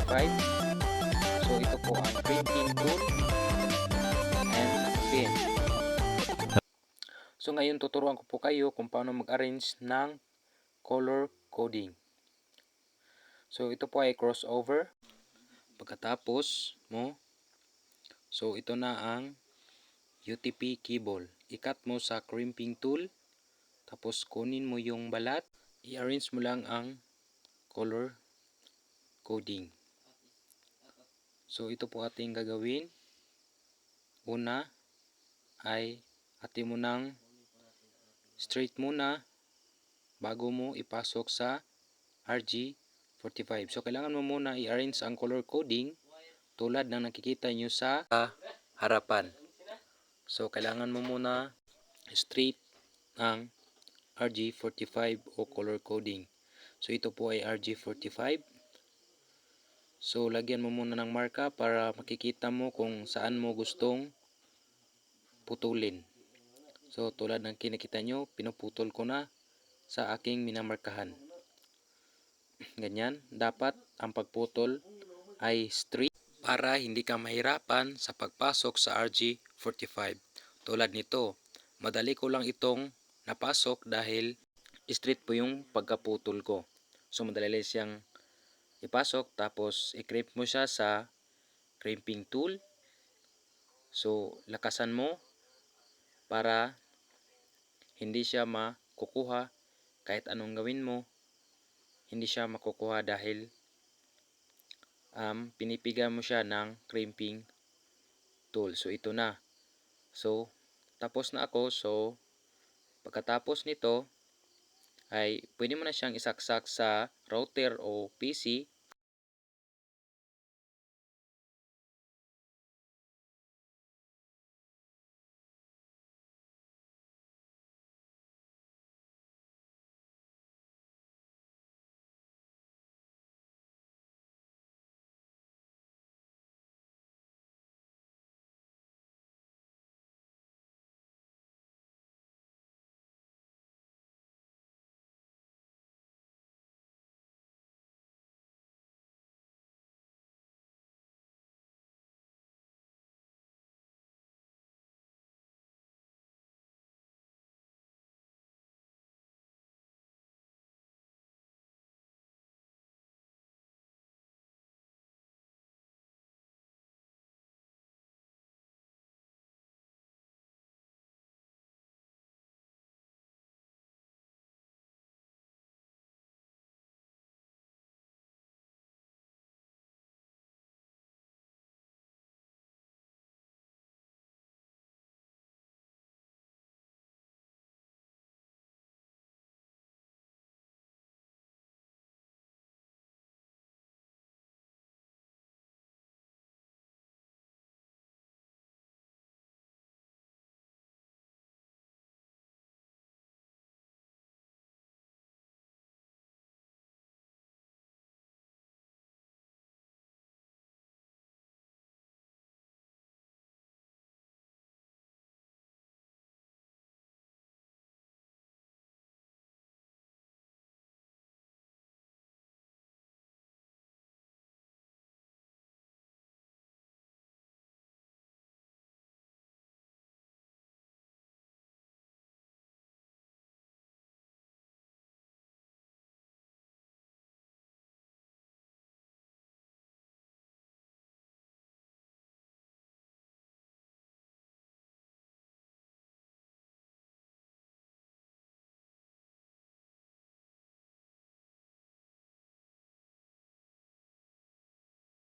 45. So ito po ang crimping tool and pen. So ngayon tuturuan ko po kayo kung paano mag-arrange ng color coding. So ito po ay crossover. Pagkatapos mo, so ito na ang UTP cable. Ikat mo sa crimping tool, tapos kunin mo yung balat, i-arrange mo lang ang color coding. So ito po ating gagawin. Una ay atin mo nang straight muna bago mo ipasok sa RG45. So kailangan mo muna i-arrange ang color coding tulad ng nakikita nyo sa harapan. So kailangan mo muna straight ang RG45 o color coding. So ito po ay RG45. So lagyan mo muna ng marka para makikita mo kung saan mo gustong putulin. So tulad ng kinakita nyo, pinuputol ko na sa aking minamarkahan. Ganyan, dapat ang pagputol ay straight para hindi ka mahirapan sa pagpasok sa RG45. Tulad nito, madali ko lang itong napasok dahil straight po yung pagkaputol ko. So madali lang siyang ipasok, tapos i-crimp mo siya sa crimping tool. So lakasan mo para hindi siya makukuha. Kahit anong gawin mo, hindi siya makukuha dahil pinipiga mo siya ng crimping tool. So ito na. So tapos na ako. So pagkatapos nito ay pwede mo na siyang isaksak sa router o PC